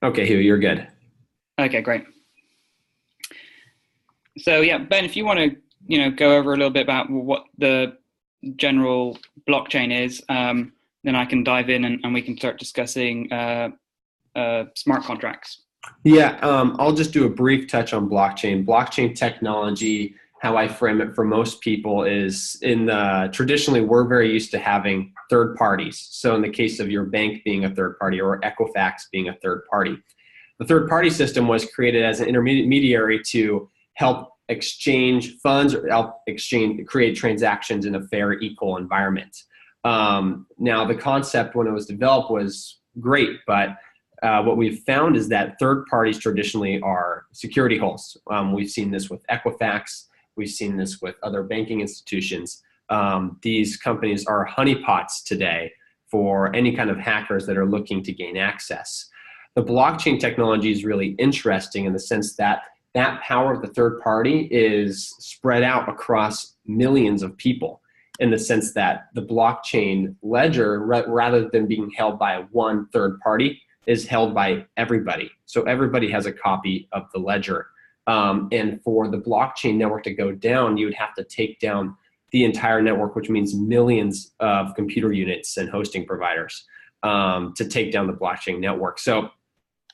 Okay, Hugh, you're good. Okay, great. So yeah, Ben, if you want to, go over a little bit about what the general blockchain is, then I can dive in and we can start discussing smart contracts. Yeah, I'll just do a brief touch on blockchain. Blockchain technology, how I frame it for most people is traditionally we're very used to having third parties. So in the case of your bank being a third party or Equifax being a third party, the third party system was created as an intermediary to help exchange funds or help create transactions in a fair, equal environment. Now, the concept when it was developed was great, but what we've found is that third parties traditionally are security holes. We've seen this with Equifax. We've seen this with other banking institutions. These companies are honeypots today for any kind of hackers that are looking to gain access. The blockchain technology is really interesting in the sense that that power of the third party is spread out across millions of people in the sense that the blockchain ledger, rather than being held by one third party, is held by everybody. So everybody has a copy of the ledger. And for the blockchain network to go down, you would have to take down the entire network, which means millions of computer units and hosting providers to take down the blockchain network. So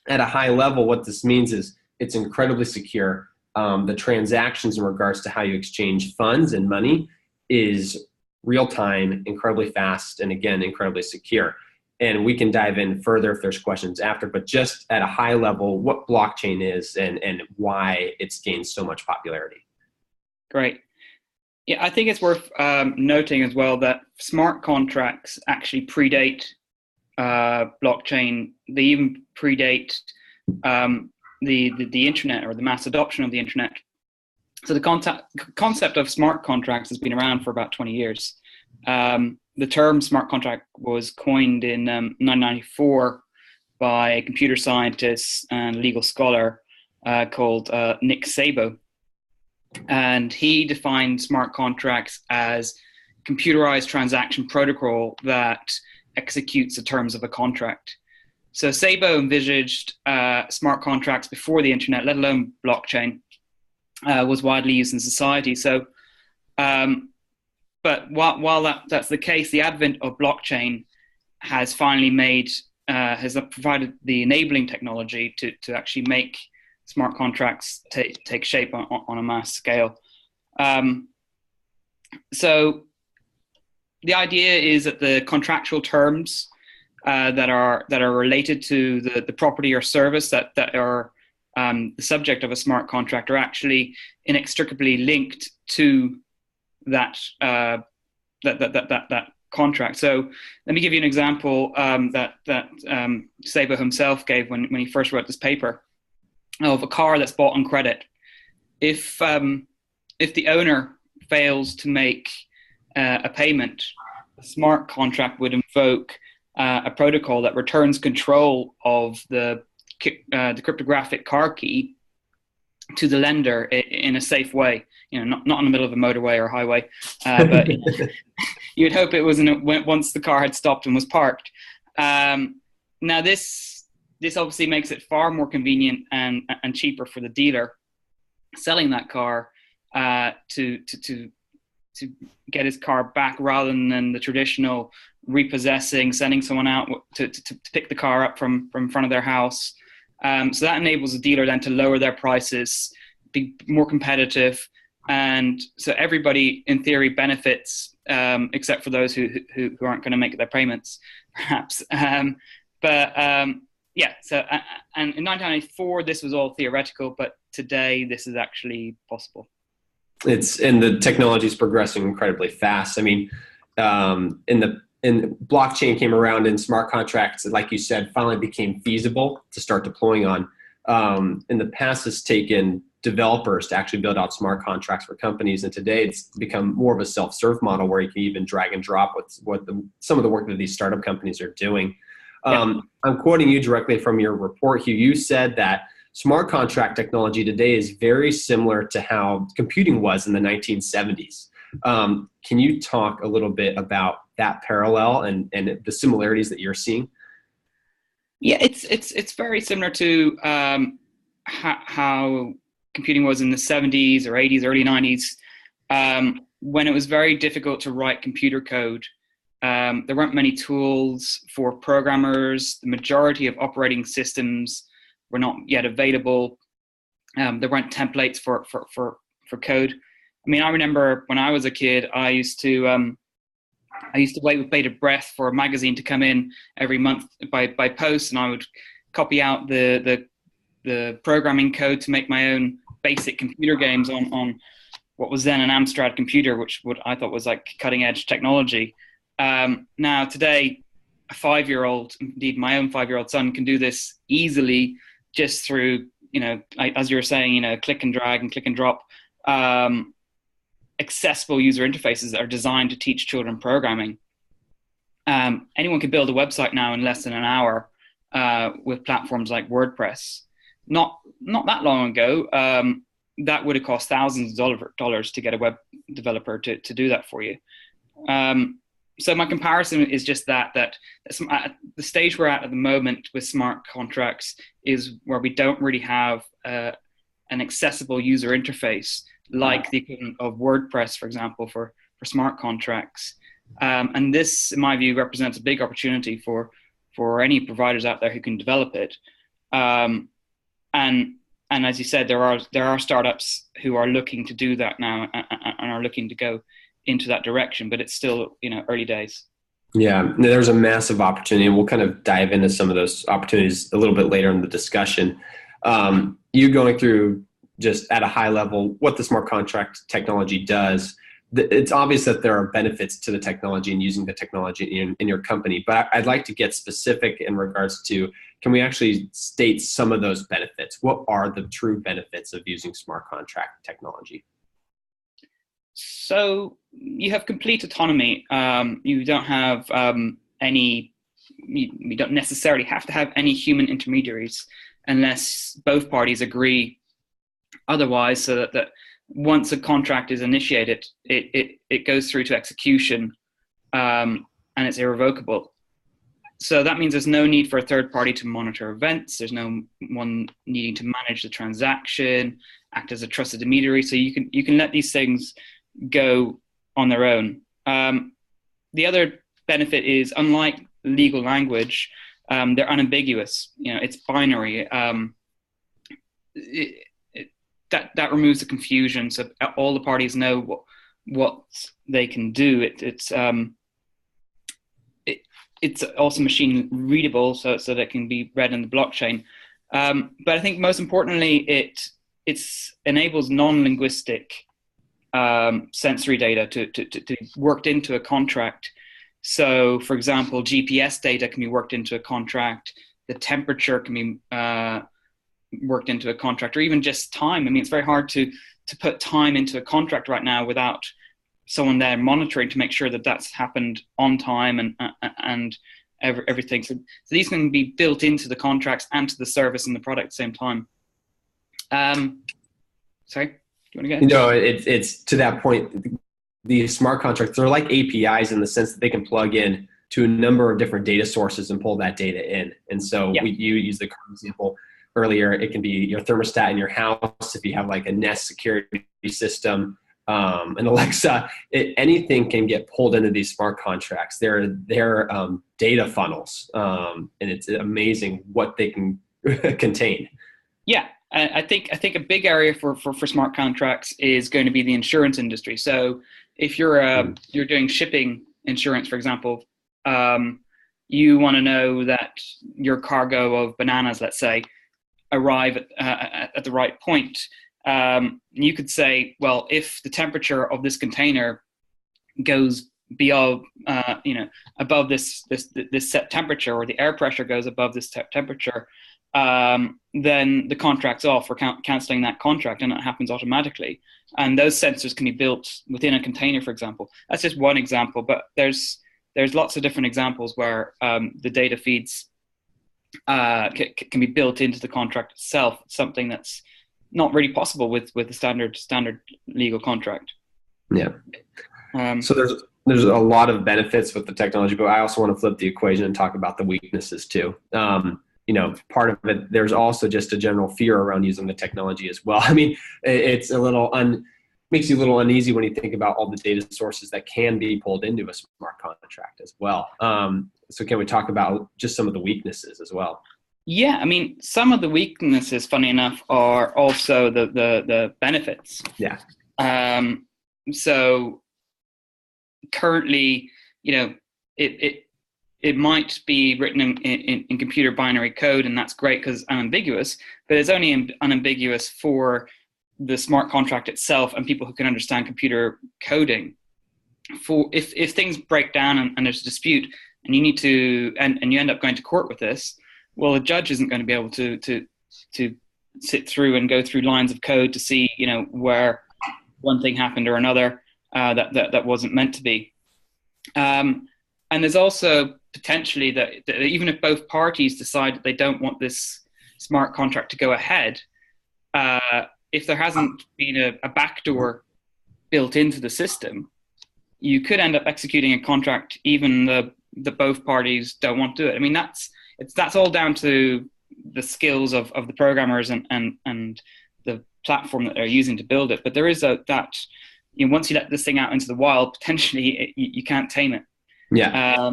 at a high level, what this means is it's incredibly secure. The transactions in regards to how you exchange funds and money is real time, incredibly fast, and again, incredibly secure. And we can dive in further if there's questions after, but just at a high level, what blockchain is and why it's gained so much popularity. Great. Yeah, I think it's worth noting as well that smart contracts actually predate blockchain. They even predate the internet or the mass adoption of the internet. So the concept of smart contracts has been around for about 20 years. The term smart contract was coined in 1994 by a computer scientist and legal scholar called Nick Szabo. And he defined smart contracts as computerized transaction protocol that executes the terms of a contract. So Szabo envisaged smart contracts before the internet, let alone blockchain, was widely used in society. So but while that's the case, the advent of blockchain has finally has provided the enabling technology to actually make smart contracts take shape on a mass scale. So the idea is that the contractual terms that are related to the property or service that are the subject of a smart contract are actually inextricably linked to that contract. So let me give you an example that Szabo himself gave when he first wrote this paper of a car that's bought on credit. If the owner fails to make a payment, the smart contract would invoke a protocol that returns control of the cryptographic car key to the lender in a safe way. Not in the middle of a motorway or highway, but you'd hope it was once the car had stopped and was parked. Now this obviously makes it far more convenient and cheaper for the dealer selling that car to get his car back, rather than the traditional repossessing, sending someone out to pick the car up from front of their house. So that enables the dealer then to lower their prices, be more competitive, and so everybody in theory benefits, except for those who aren't going to make their payments, perhaps. Yeah. So and in 1994 this was all theoretical, but today this is actually possible. And the technology is progressing incredibly fast. I mean, and blockchain came around and smart contracts, like you said, finally became feasible to start deploying on. In the past, it's taken developers to actually build out smart contracts for companies, and today it's become more of a self-serve model where you can even drag and drop some of the work that these startup companies are doing. I'm quoting you directly from your report, Hugh. You said that smart contract technology today is very similar to how computing was in the 1970s. Can you talk a little bit about that parallel and the similarities that you're seeing? Yeah, it's very similar to how computing was in the 70s or 80s, early 90s, when it was very difficult to write computer code. There weren't many tools for programmers. The majority of operating systems were not yet available. There weren't templates for code. I mean, I remember when I was a kid, I used to wait with bated breath for a magazine to come in every month by post, and I would copy out the programming code to make my own basic computer games on what was then an Amstrad computer, which I thought was like cutting edge technology. Now today, a 5-year-old, indeed my own 5-year-old son, can do this easily just through, as you were saying, click and drag and click and drop. Accessible user interfaces that are designed to teach children programming. Anyone can build a website now in less than an hour with platforms like WordPress. Not that long ago, that would have cost thousands of dollars to get a web developer to do that for you. So my comparison is just that at the stage we're at the moment with smart contracts is where we don't really have an accessible user interface like the equivalent of WordPress, for example, for smart contracts. And this, in my view, represents a big opportunity for any providers out there who can develop it. And as you said, there are startups who are looking to do that now and are looking to go into that direction, but it's still early days. Yeah, there's a massive opportunity, and we'll kind of dive into some of those opportunities a little bit later in the discussion. You going through just at a high level what the smart contract technology does. It's obvious that there are benefits to the technology and using the technology in your company, but I'd like to get specific in regards to, can we actually state some of those benefits? What are the true benefits of using smart contract technology? So you have complete autonomy. You don't have you don't necessarily have to have any human intermediaries unless both parties agree otherwise, so that once a contract is initiated, it goes through to execution, and it's irrevocable. So that means there's no need for a third party to monitor events. There's no one needing to manage the transaction, act as a trusted intermediary. So you can let these things go on their own. The other benefit is, unlike legal language, they're unambiguous. It's binary. That removes the confusion, so all the parties know what they can do. It's also machine readable, so that it can be read in the blockchain. But I think most importantly, it enables non-linguistic sensory data to be worked into a contract. So, for example, GPS data can be worked into a contract. The temperature can be worked into a contract, or even just time. I mean, it's very hard to put time into a contract right now without someone there monitoring to make sure that that's happened on time and everything. So these can be built into the contracts and to the service and the product at the same time. Sorry, do you want to get? No, it's to that point. The smart contracts, they're like APIs in the sense that they can plug in to a number of different data sources and pull that data in. And so you use the car example earlier. It can be your thermostat in your house, if you have like a Nest security system, and Alexa. Anything can get pulled into these smart contracts. They're data funnels, and it's amazing what they can contain. Yeah, I think a big area for smart contracts is going to be the insurance industry. So if you're doing shipping insurance, for example, you want to know that your cargo of bananas, let's say, arrive at the right point. You could say, well, if the temperature of this container goes above this set temperature, or the air pressure goes above this temperature, then the contract's off. We're canceling that contract, and it happens automatically. And those sensors can be built within a container, for example. That's just one example, but there's lots of different examples where the data feeds can be built into the contract itself, something that's not really possible with the standard legal contract. Yeah. So there's a lot of benefits with the technology, but I also want to flip the equation and talk about the weaknesses too. part of it, there's also just a general fear around using the technology as well. I mean, it's a little makes you a little uneasy when you think about all the data sources that can be pulled into a smart contract as well. So can we talk about just some of the weaknesses as well? Yeah, I mean, some of the weaknesses, funny enough, are also the benefits. Yeah. So currently, it might be written in computer binary code, and that's great because it's unambiguous, but it's only unambiguous for the smart contract itself and people who can understand computer coding. For if things break down and there's a dispute and you need to and you end up going to court with this, well, a judge isn't going to be able to sit through and go through lines of code to see where one thing happened or another that wasn't meant to be. And there's also potentially that even if both parties decide that they don't want this smart contract to go ahead, if there hasn't been a backdoor built into the system, you could end up executing a contract even the both parties don't want to do it. I mean, that's all down to the skills of the programmers and the platform that they're using to build it. But there is once you let this thing out into the wild, potentially you can't tame it. Yeah.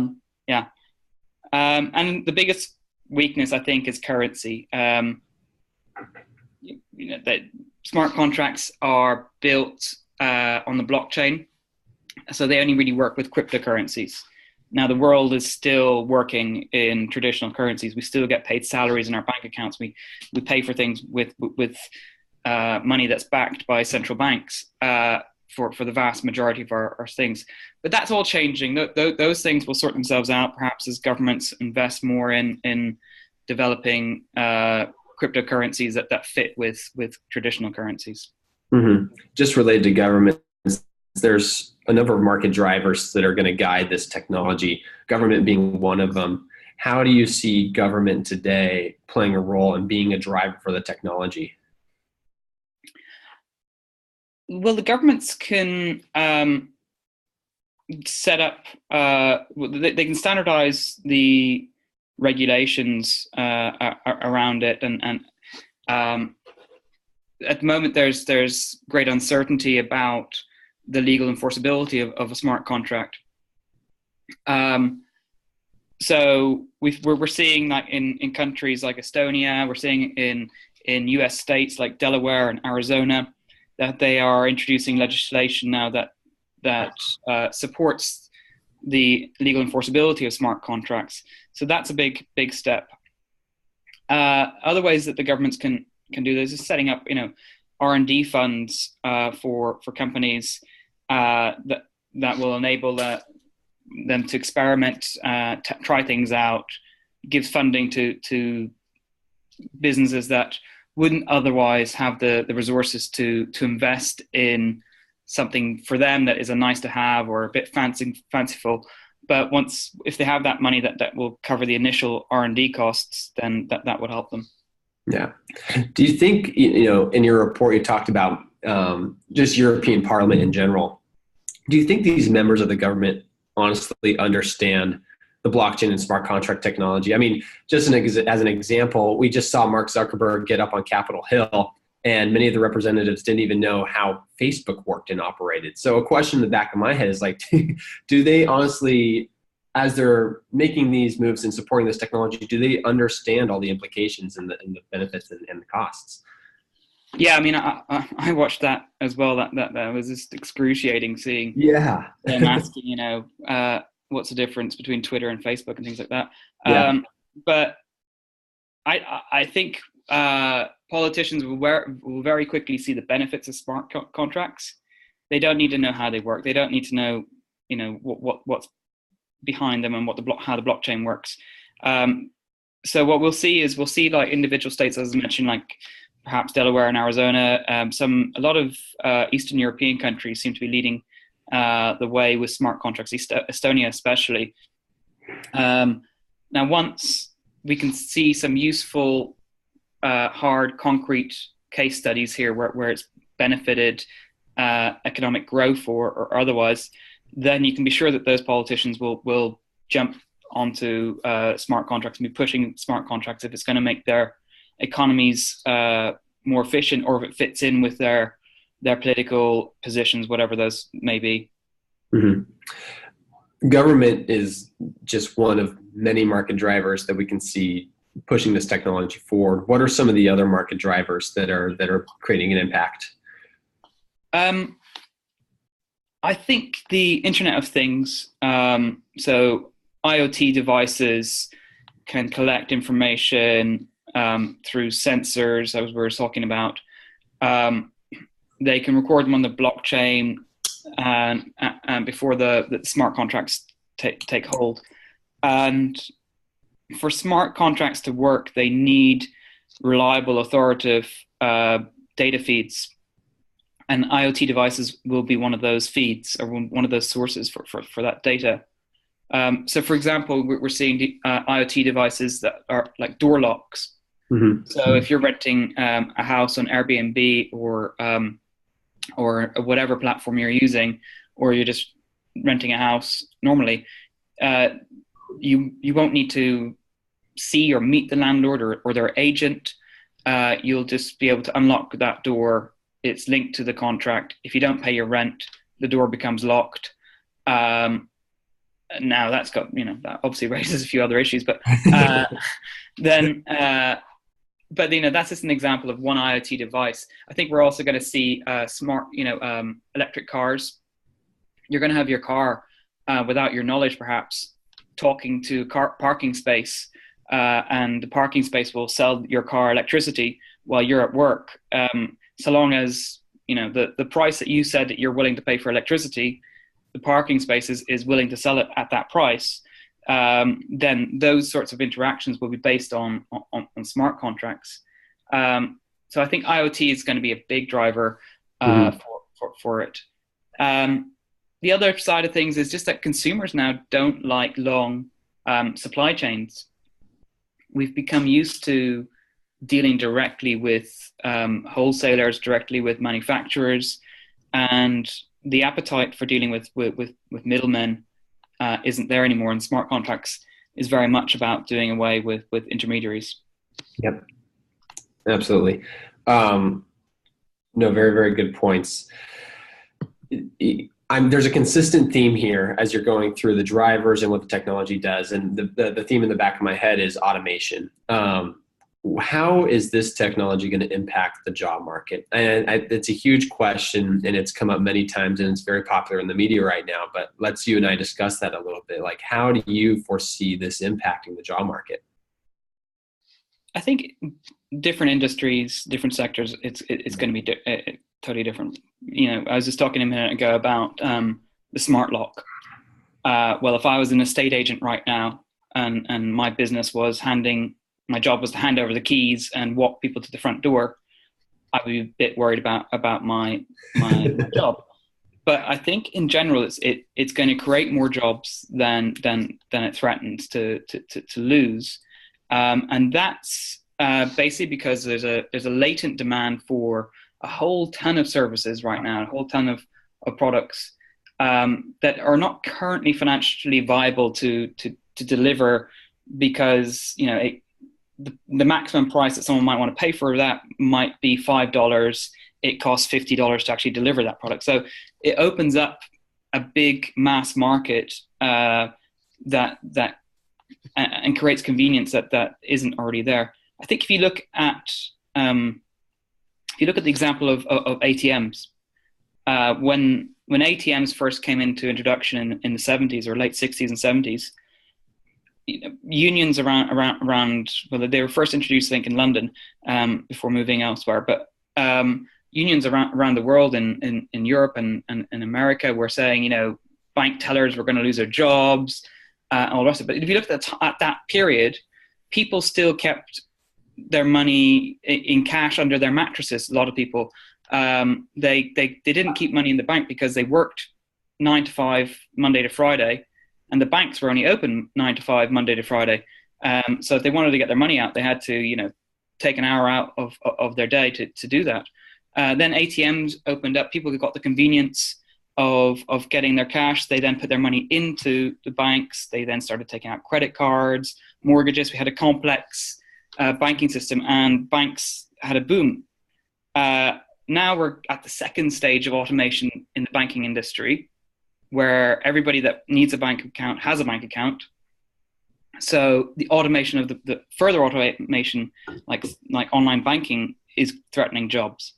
And the biggest weakness, I think, is currency. That smart contracts are built on the blockchain, so they only really work with cryptocurrencies. Now, the world is still working in traditional currencies. We still get paid salaries in our bank accounts. We pay for things with money that's backed by central banks for the vast majority of our things. But that's all changing. Those things will sort themselves out, perhaps as governments invest more in developing cryptocurrencies that fit with traditional currencies. Mm-hmm. Just related to government, there's a number of market drivers that are going to guide this technology, government being one of them. How do you see government today playing a role in being a driver for the technology? Well, the governments can set up, they can standardize the regulations around it. And at the moment, there's great uncertainty about the legal enforceability of a smart contract. So we're seeing that in countries like Estonia, we're seeing in US states like Delaware and Arizona, that they are introducing legislation now that supports the legal enforceability of smart contracts. So that's a big step. Other ways that the governments can do this is setting up R&D funds for companies that will enable them to experiment, try things out, gives funding to businesses that wouldn't otherwise have the resources to invest in something for them that is a nice to have or a bit fanciful. But if they have that money that will cover the initial R&D costs, then that would help them. Yeah. Do you think, in your report, you talked about just European Parliament in general. Do you think these members of the government honestly understand the blockchain and smart contract technology? I mean, just as an example, we just saw Mark Zuckerberg get up on Capitol Hill, and many of the representatives didn't even know how Facebook worked and operated. So a question in the back of my head is like, do they honestly, as they're making these moves and supporting this technology, do they understand all the implications and the benefits and the costs? Yeah, I mean, I watched that as well. That was just excruciating seeing. Yeah. Them asking, what's the difference between Twitter and Facebook and things like that. Yeah. But I think politicians will very quickly see the benefits of smart contracts. They don't need to know how they work. They don't need to know, what's behind them and how the blockchain works. So what we'll see like individual states, as I mentioned, like perhaps Delaware and Arizona. A lot of Eastern European countries seem to be leading the way with smart contracts, Estonia especially. Now, once we can see some useful, hard, concrete case studies here where it's benefited economic growth or otherwise, then you can be sure that those politicians will jump onto smart contracts and be pushing smart contracts if it's going to make their economies more efficient, or if it fits in with their political positions, whatever those may be. Mm-hmm. Government is just one of many market drivers that we can see pushing this technology forward. What are some of the other market drivers that are creating an impact? I think the Internet of Things, so IoT devices can collect information through sensors, as we were talking about. They can record them on the blockchain and before the smart contracts take hold. And for smart contracts to work, they need reliable, authoritative data feeds. And IoT devices will be one of those feeds, or one of those sources for that data. So, for example, we're seeing IoT devices that are like door locks. Mm-hmm. So, if you're renting a house on Airbnb or whatever platform you're using, or you're just renting a house normally, you won't need to see or meet the landlord or their agent. You'll just be able to unlock that door. It's linked to the contract. If you don't pay your rent, the door becomes locked. Now that's got, that obviously raises a few other issues, but but that's just an example of one IoT device. I think we're also going to see smart, electric cars. You're going to have your car without your knowledge, perhaps, talking to a parking space, and the parking space will sell your car electricity while you're at work. So long as, the price that you said that you're willing to pay for electricity, the parking space is willing to sell it at that price, then those sorts of interactions will be based on smart contracts. So I think IoT is going to be a big driver for it. The other side of things is just that consumers now don't like long supply chains. We've become used to dealing directly with wholesalers, directly with manufacturers, and the appetite for dealing with middlemen isn't there anymore. And smart contracts is very much about doing away with intermediaries. Yep, absolutely. No, very, very good points. There's a consistent theme here as you're going through the drivers and what the technology does, and the theme in the back of my head is automation. How is this technology going to impact the job market? And it's a huge question, and it's come up many times, and it's very popular in the media right now. But let's you and I discuss that a little bit. Like, how do you foresee this impacting the job market? I think different industries, different sectors, it's going to be totally different. I was just talking a minute ago about the smart lock. Well, if I was an estate agent right now, and my business was my job was to hand over the keys and walk people to the front door, I would be a bit worried about my job. But I think in general, it's going to create more jobs than it threatens to lose, and that's basically because there's a latent demand for a whole ton of services right now, a whole ton of products that are not currently financially viable to deliver, because the maximum price that someone might want to pay for that might be $5. It costs $50 to actually deliver that product. So it opens up a big mass market and creates convenience that isn't already there. I think if you look at the example of ATMs, when ATMs first came into introduction in the 70s or late 60s and 70s, unions around well, they were first introduced, I think, in London before moving elsewhere. But unions around the world, in Europe and America, were saying, bank tellers were going to lose their jobs, and all the rest of it. But if you look at that period, people still kept their money in cash under their mattresses. A lot of people, they didn't keep money in the bank because they worked 9 to 5 Monday to Friday, and the banks were only open 9 to 5 Monday to Friday. So if they wanted to get their money out, they had to, take an hour out of their day to do that. Then ATMs opened up. People got the convenience of getting their cash. They then put their money into the banks. They then started taking out credit cards, mortgages. We had a complex banking system, and banks had a boom. Now we're at the second stage of automation in the banking industry, where everybody that needs a bank account has a bank account. So the automation of the further automation, like online banking, is threatening jobs.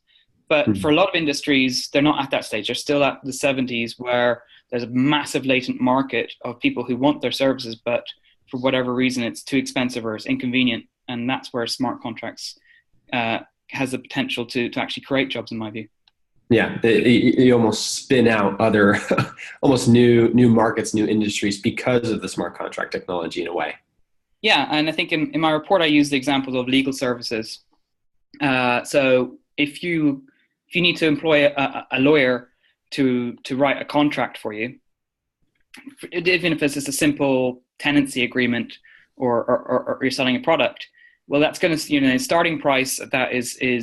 But for a lot of industries, they're not at that stage. They're still at the 70s, where there's a massive latent market of people who want their services, but for whatever reason, it's too expensive or it's inconvenient. And that's where smart contracts has the potential to actually create jobs, in my view. Yeah, you almost spin out other almost new markets, new industries because of the smart contract technology in a way. Yeah, and I think in my report, I use the example of legal services. So if you need to employ a lawyer to write a contract for you, even if it's just a simple tenancy agreement or you're selling a product, well, that's going to, starting price of that is a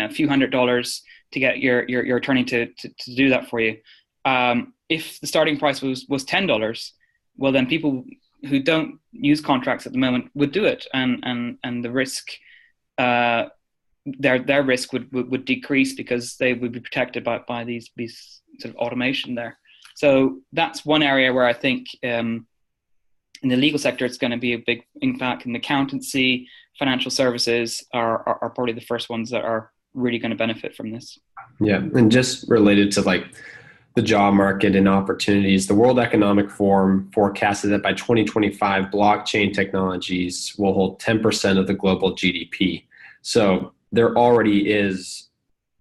few $100s to get your attorney to do that for you. If the starting price was $10, well, then people who don't use contracts at the moment would do it, and the risk, their risk would decrease because they would be protected by these sort of automation there. So that's one area where I think in the legal sector it's going to be a big impact. In accountancy, financial services are probably the first ones that are really going to benefit from this. Yeah, and just related to like the job market and opportunities, the World Economic Forum forecasted that by 2025, blockchain technologies will hold 10% of the global GDP. So there already is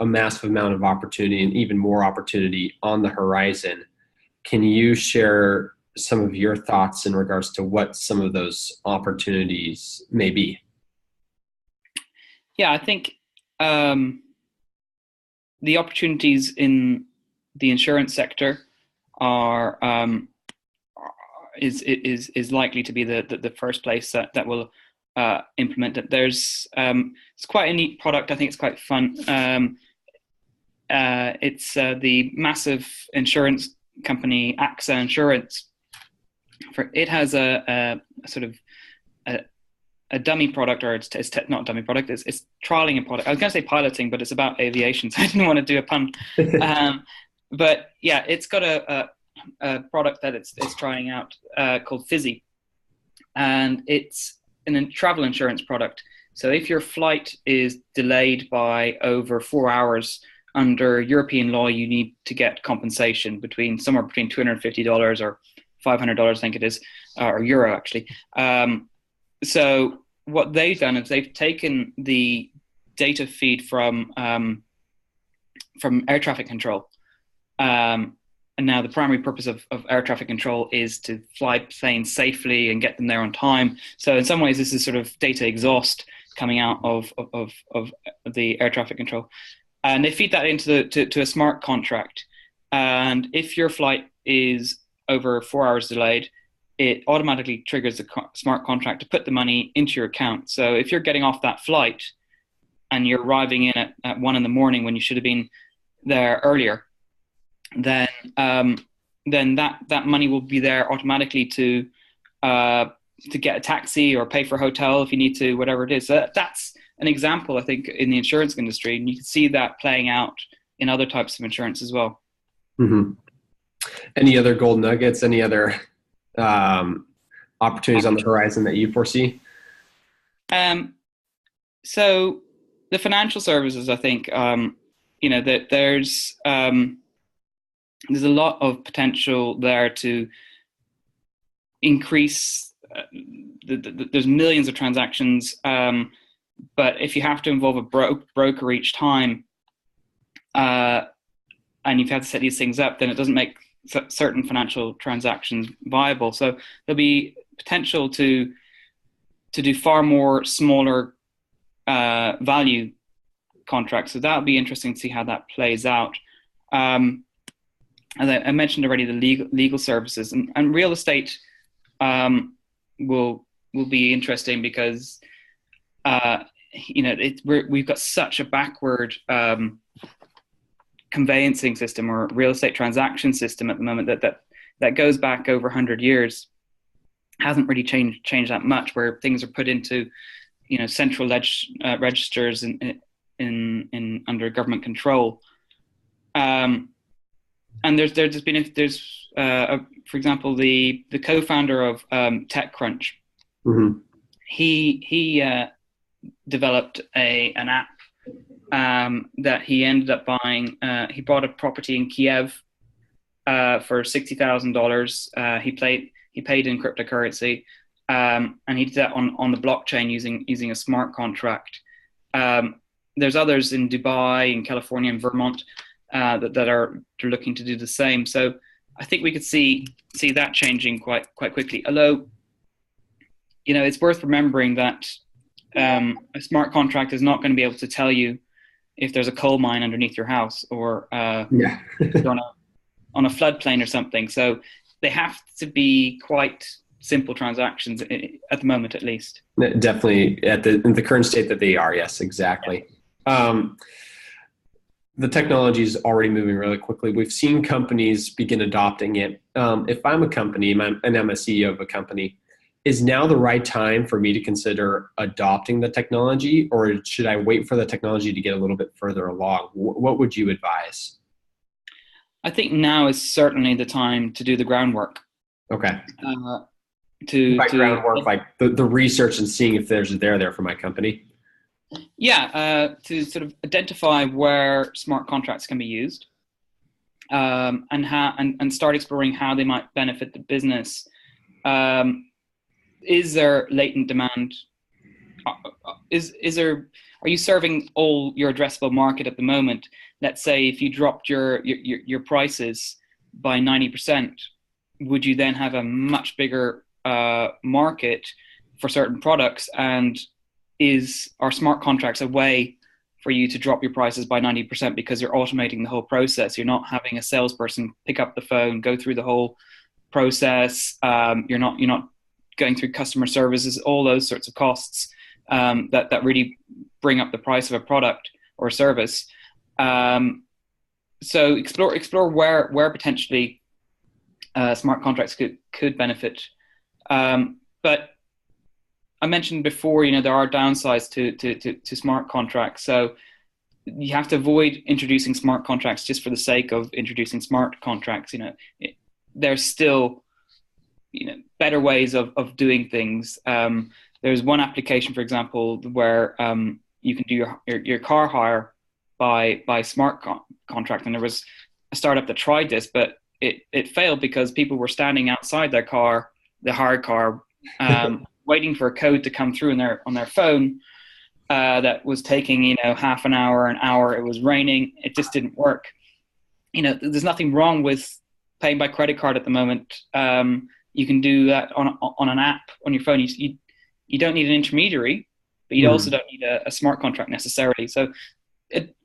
a massive amount of opportunity and even more opportunity on the horizon. Can you share some of your thoughts in regards to what some of those opportunities may be? Yeah, I think the opportunities in the insurance sector is likely to be the first place that will implement it. It's quite a neat product. I think it's quite fun. It's the massive insurance company AXA Insurance. It has a sort of a dummy product, or it's not a dummy product. It's trialing a product. I was going to say piloting, but it's about aviation, so I didn't want to do a pun. But yeah, it's got a product that it's trying out called Fizzy, and it's a travel insurance product. So if your flight is delayed by over 4 hours, under European law, you need to get compensation somewhere between $250 or $500, I think it is, or euro actually. So what they've done is they've taken the data feed from air traffic control. And now the primary purpose of air traffic control is to fly planes safely and get them there on time. So in some ways, this is sort of data exhaust coming out of the air traffic control. And they feed that into a smart contract. And if your flight is over 4 hours delayed, it automatically triggers the smart contract to put the money into your account. So if you're getting off that flight and you're arriving in at 1 a.m. when you should have been there earlier, then that money will be there automatically to get a taxi or pay for a hotel if you need to, whatever it is. So that's an example, I think, in the insurance industry, and you can see that playing out in other types of insurance as well. Mm-hmm. Any other gold nuggets? Any other opportunities on the horizon that you foresee? So the financial services, I think, that there's a lot of potential there to increase. There's millions of transactions, but if you have to involve a broker each time, and you've had to set these things up, then it doesn't make certain financial transactions viable. So there'll be potential to do far more smaller value contracts. So that'll be interesting to see how that plays out. As I mentioned already, the legal services and real estate will be interesting because we've got such a backward conveyancing system or real estate transaction system at the moment that goes back over 100 years hasn't really changed that much, where things are put into, central registers in under government control. And there's for example, the co-founder of TechCrunch. Mm-hmm. He developed an app that he ended up buying. He bought a property in Kiev for $60,000. He paid in cryptocurrency, and he did that on the blockchain using a smart contract. There's others in Dubai, in California, and Vermont that are looking to do the same. So I think we could see that changing quite quickly. Although, it's worth remembering that a smart contract is not going to be able to tell you if there's a coal mine underneath your house or on a floodplain or something. So they have to be quite simple transactions at the moment, at least. Definitely in the current state that they are. Yes, exactly. The technology is already moving really quickly. We've seen companies begin adopting it. If I'm a company and I'm a CEO of a company, is now the right time for me to consider adopting the technology, or should I wait for the technology to get a little bit further along? What would you advise? I think now is certainly the time to do the groundwork. Okay. Groundwork, like the research and seeing if there's there for my company. Yeah, to sort of identify where smart contracts can be used, and start exploring how they might benefit the business. Is there latent demand? Are you serving all your addressable market at the moment? Let's say if you dropped your prices by 90%, would you then have a much bigger market for certain products? And are smart contracts a way for you to drop your prices by 90% because you're automating the whole process? You're not having a salesperson pick up the phone, go through the whole process. You're not going through customer services, all those sorts of costs that really bring up the price of a product or a service. So explore where potentially smart contracts could benefit. But I mentioned before, there are downsides to smart contracts. So you have to avoid introducing smart contracts just for the sake of introducing smart contracts. There's still better ways of doing things. There's one application, for example, where you can do your car hire by smart contract. And there was a startup that tried this, but it failed because people were standing outside their car, the hired car, waiting for a code to come through on their phone. That was taking half an hour. It was raining. It just didn't work. There's nothing wrong with paying by credit card at the moment. You can do that on an app on your phone. You don't need an intermediary, but you also don't need a smart contract necessarily. So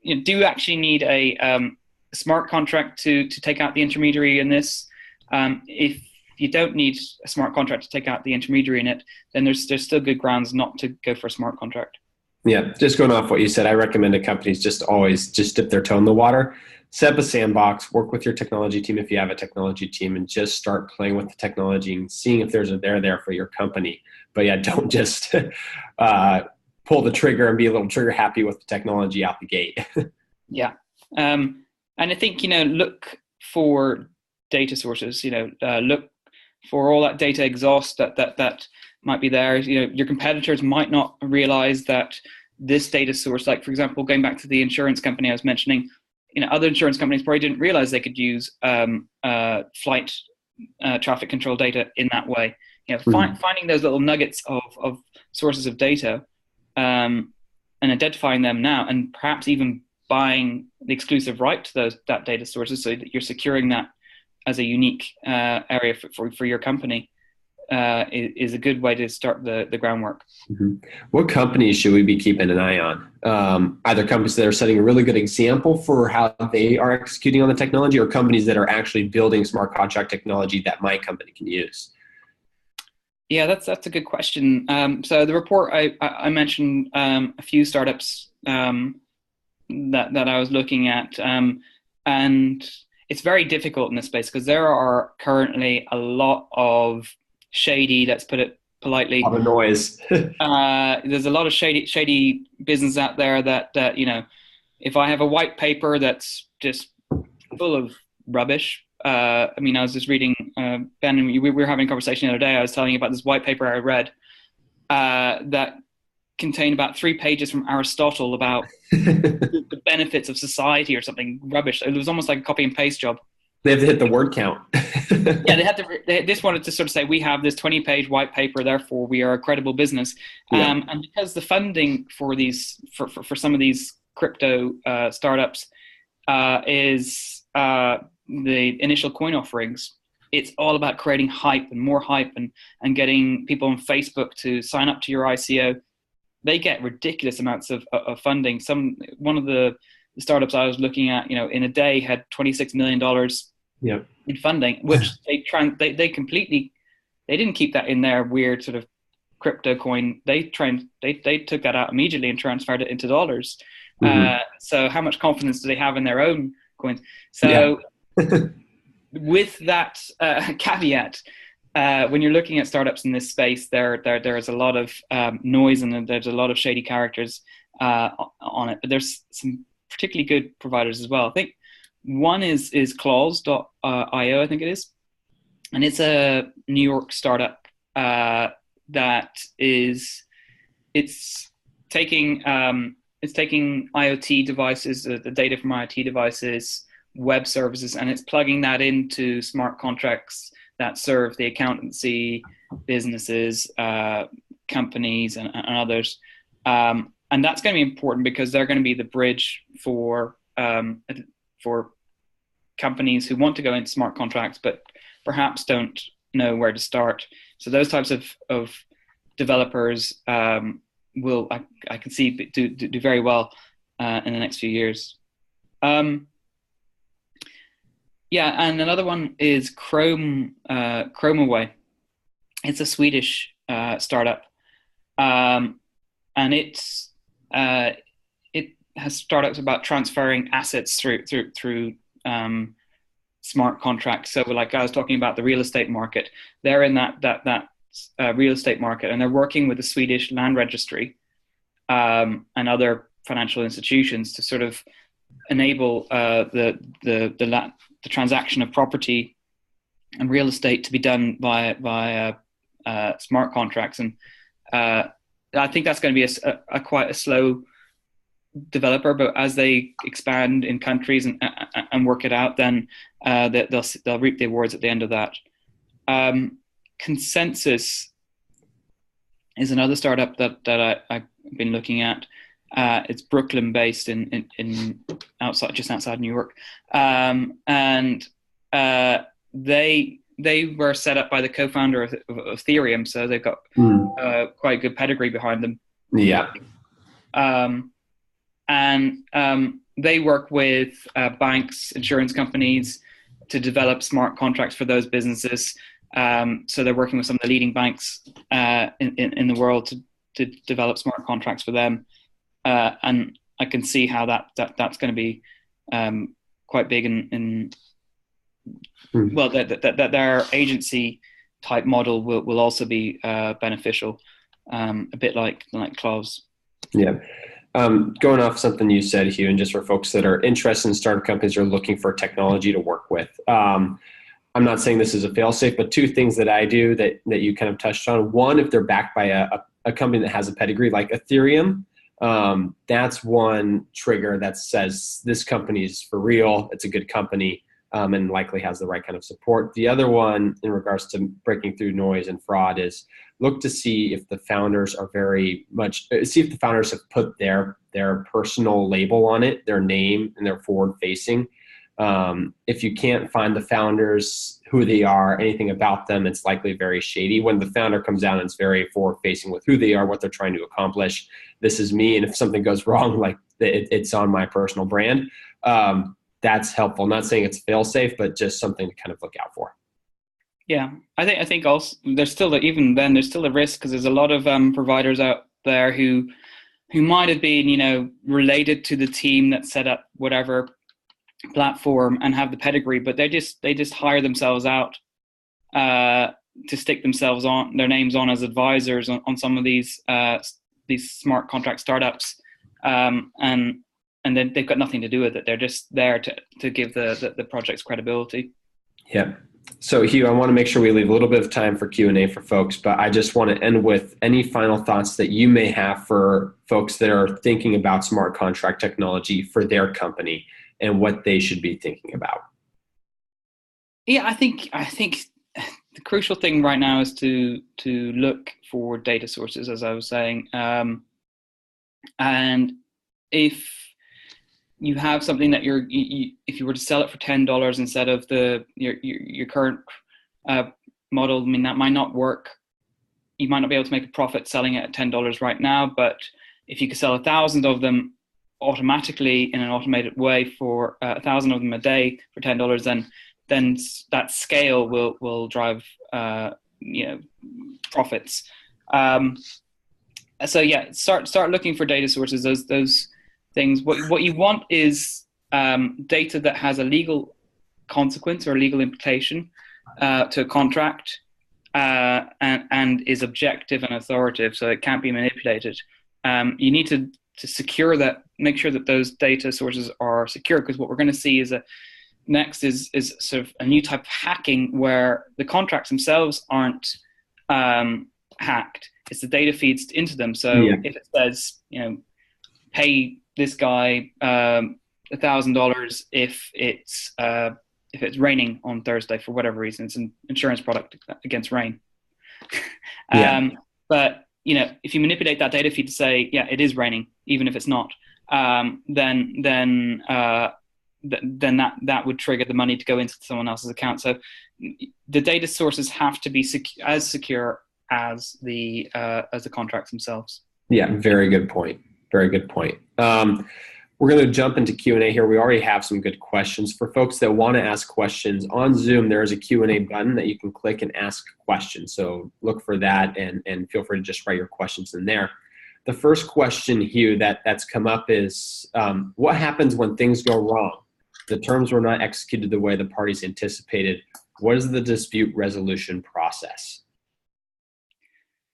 you do actually need a smart contract to take out the intermediary in this. If you don't need a smart contract to take out the intermediary in it, then there's still good grounds not to go for a smart contract. Yeah, just going off what you said, I recommend to companies just always just dip their toe in the water, set up a sandbox, work with your technology team if you have a technology team, and just start playing with the technology and seeing if there's a there for your company. But yeah, don't just pull the trigger and be a little trigger happy with the technology out the gate. Yeah. And I think, look for data sources, look for all that data exhaust that might be there. Your competitors might not realize that this data source, like for example, going back to the insurance company I was mentioning, other insurance companies probably didn't realize they could use flight traffic control data in that way. Finding those little nuggets of sources of data and identifying them now, and perhaps even buying the exclusive right to that data sources so that you're securing that as a unique area for your company is a good way to start the groundwork. Mm-hmm. What companies should we be keeping an eye on? Either companies that are setting a really good example for how they are executing on the technology, or companies that are actually building smart contract technology that my company can use? Yeah, that's a good question. So the report I mentioned a few startups that I was looking at. and it's very difficult in this space because there are currently a lot of shady, let's put it politely, All the noise. there's a lot of shady business out there that you know, if I have a white paper that's just full of rubbish. I mean, I was just reading, Ben, we were having a conversation the other day. I was telling you about this white paper I read that contained about 3 pages from Aristotle about the benefits of society or something rubbish. It was almost like a copy and paste job. They have to hit the word count. Yeah, they just wanted to sort of say, we have this 20-page white paper, therefore we are a credible business. Yeah. And because the funding for these, for some of these crypto startups is the initial coin offerings, it's all about creating hype and more hype and getting people on Facebook to sign up to your ICO. They get ridiculous amounts of funding. One of the startups I was looking at, you know, in a day had $26 million in funding, which they didn't keep that in their weird sort of crypto coin. They took that out immediately and transferred it into dollars. So how much confidence do they have in their own coins? So with that caveat, when you're looking at startups in this space, there is a lot of noise and there's a lot of shady characters on it. But there's some particularly good providers as well. I think one is Clause.io, I think it is, and it's a New York startup that is taking IoT devices, the data from IoT devices, web services, and it's plugging that into smart contracts that serve the accountancy, businesses, companies, and others. And that's going to be important because they're going to be the bridge for companies who want to go into smart contracts but perhaps don't know where to start. So those types of developers will, I can see, do very well in the next few years. Yeah, and another one is Chromaway. It's a Swedish startup, and it has startups about transferring assets through smart contracts. So, like I was talking about the real estate market, they're in that real estate market, and they're working with the Swedish Land Registry and other financial institutions to sort of enable the transaction of property and real estate to be done by smart contracts. And I think that's going to be a quite a slow developer, but as they expand in countries and work it out, then they'll reap the awards at the end of that. Consensus is another startup that I've been looking at. It's Brooklyn based in just outside New York, and they were set up by the co-founder of Ethereum, so they've got quite good pedigree behind them. Yeah. And they work with banks, insurance companies to develop smart contracts for those businesses. So they're working with some of the leading banks in the world to develop smart contracts for them. And I can see how that's going to be quite big well, that their agency type model will also be beneficial, a bit like Clause. Yeah. Going off something you said, Hugh, and just for folks that are interested in startup companies or looking for technology to work with, I'm not saying this is a fail-safe, but 2 things that I do that you kind of touched on. One, if they're backed by a company that has a pedigree like Ethereum, that's one trigger that says this company is for real, it's a good company, and likely has the right kind of support. The other one, in regards to breaking through noise and fraud, is look to see if the founders are see if the founders have put their personal label on it, their name, and they're forward-facing. If you can't find the founders, who they are, anything about them, it's likely very shady. When the founder comes out and it's very forward-facing with who they are, what they're trying to accomplish, this is me, and if something goes wrong, like it's on my personal brand, that's helpful. I'm not saying it's fail-safe, but just something to kind of look out for. Yeah, I think also there's still a risk because there's a lot of providers out there who might have been related to the team that set up whatever platform and have the pedigree, but they just hire themselves out to stick themselves on their names on as advisors on some of these smart contract startups, and then they've got nothing to do with it. They're just there to give the project's credibility. Yeah. So Hugh, I want to make sure we leave a little bit of time for Q&A for folks, but I just want to end with any final thoughts that you may have for folks that are thinking about smart contract technology for their company and what they should be thinking about. Yeah, I think the crucial thing right now is to look for data sources, as I was saying, and if you have something that if you were to sell it for $10 instead of your current model, I mean, that might not work. You might not be able to make a profit selling it at $10 right now, but if you could sell 1,000 of them automatically in an automated way for 1,000 of them a day for $10, then that scale will drive profits. So yeah, start looking for data sources. Those things. What you want is data that has a legal consequence or a legal implication to a contract, and is objective and authoritative, so it can't be manipulated. You need to secure that, make sure that those data sources are secure, because what we're going to see is next is sort of a new type of hacking where the contracts themselves aren't hacked. It's the data feeds into them. So if it says, pay this guy $1,000 if it's raining on Thursday for whatever reason, it's an insurance product against rain. But if you manipulate that data feed to say, yeah, it is raining, even if it's not, then that would trigger the money to go into someone else's account. So the data sources have to be as secure as the contracts themselves. Yeah, very good point. Very good point. We're going to jump into Q&A here. We already have some good questions. For folks that want to ask questions on Zoom, there is a Q&A button that you can click and ask questions. So look for that and feel free to just write your questions in there. The first question, Hugh, that's come up is, what happens when things go wrong? The terms were not executed the way the parties anticipated. What is the dispute resolution process?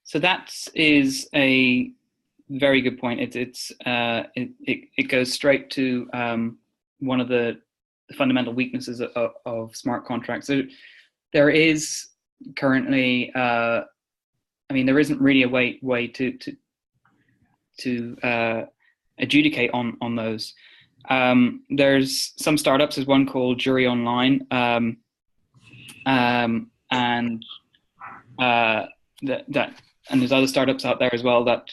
So that is a very good point. It goes straight to one of the fundamental weaknesses of smart contracts. So there is currently, there isn't really a way to adjudicate on those. There's some startups. There's one called Jury Online, and there's other startups out there as well that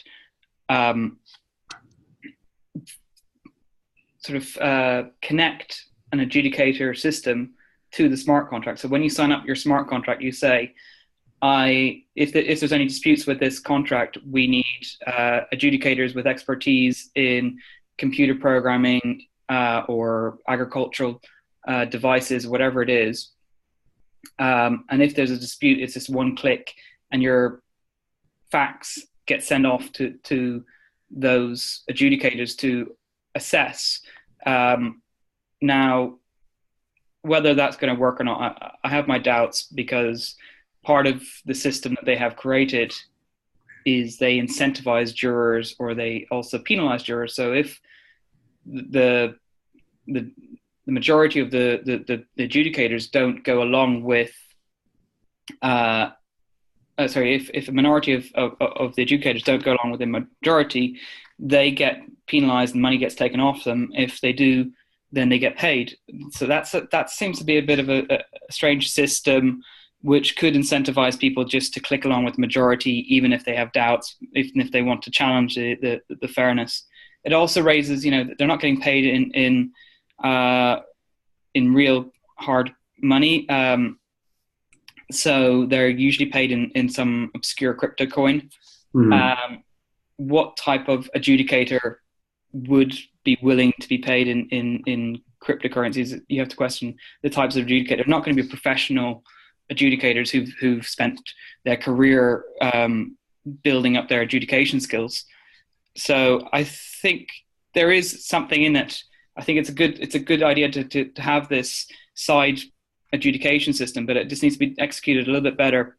connect an adjudicator system to the smart contract. So when you sign up your smart contract, you say, if there's any disputes with this contract, we need adjudicators with expertise in computer programming or agricultural devices, whatever it is. And if there's a dispute, it's just one click and your facts get sent off to those adjudicators to assess. Now, whether that's going to work or not, I have my doubts, because part of the system that they have created is they incentivize jurors, or they also penalize jurors. So if the majority of the adjudicators don't go along with if a minority of the adjudicators don't go along with the majority, they get penalized and money gets taken off them. If they do, then they get paid. So that seems to be a bit of a strange system, which could incentivize people just to click along with the majority, even if they have doubts, even if they want to challenge the fairness. It also raises, they're not getting paid in real hard money. So they're usually paid in some obscure crypto coin. Mm-hmm. What type of adjudicator would be willing to be paid in cryptocurrencies? You have to question the types of adjudicators. They're not going to be professional adjudicators who've spent their career building up their adjudication skills. So I think there is something in it. I think it's a good idea to have this side adjudication system, but it just needs to be executed a little bit better,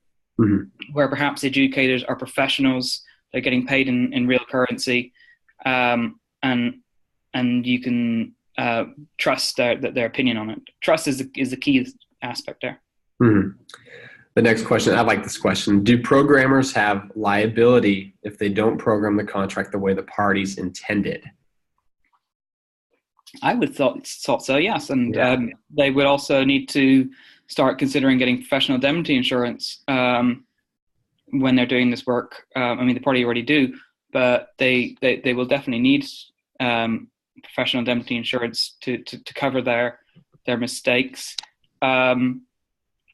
where perhaps the adjudicators are professionals, they're getting paid in real currency, and you can trust their opinion on it. Trust is the key aspect there. The next question, I like this question. Do programmers have liability if they don't program the contract the way the parties intended? I would thought so, yes. And they would also need to start considering getting professional indemnity insurance when they're doing this work. I mean, they probably already do, but they will definitely need professional indemnity insurance to cover their mistakes.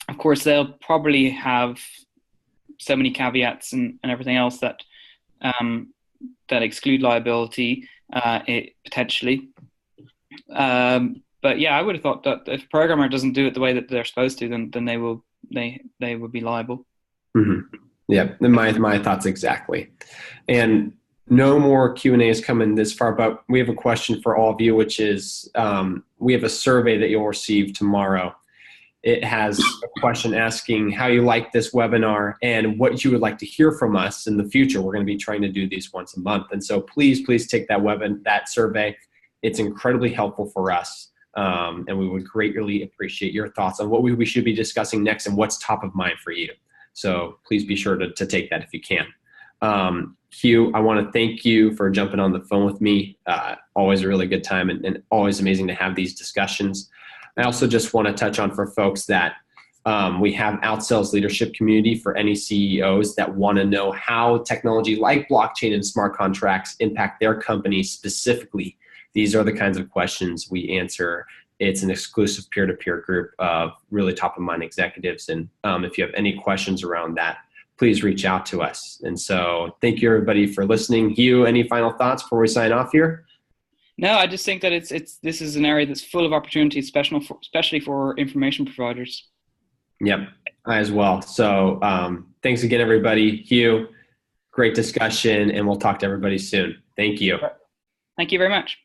Of course, they'll probably have so many caveats and everything else that exclude liability potentially. But yeah, I would have thought that if a programmer doesn't do it the way that they're supposed to, then they would be liable. Yeah, my thoughts exactly. And no more Q&As coming this far, but we have a question for all of you, which is we have a survey that you'll receive tomorrow. It has a question asking how you like this webinar and what you would like to hear from us in the future. We're going to be trying to do these once a month. And so please take that survey. It's incredibly helpful for us. And we would greatly appreciate your thoughts on what we should be discussing next and what's top of mind for you. So please be sure to take that if you can. Hugh, I want to thank you for jumping on the phone with me. Always a really good time and always amazing to have these discussions. I also just want to touch on for folks that we have Outsell's leadership community for any CEOs that want to know how technology like blockchain and smart contracts impact their company specifically. These are the kinds of questions we answer. It's an exclusive peer-to-peer group of really top-of-mind executives. And if you have any questions around that, please reach out to us. And so thank you, everybody, for listening. Hugh, any final thoughts before we sign off here? No, I just think that this is an area that's full of opportunities, especially for information providers. Yep, I as well. So thanks again, everybody. Hugh, great discussion, and we'll talk to everybody soon. Thank you. Thank you very much.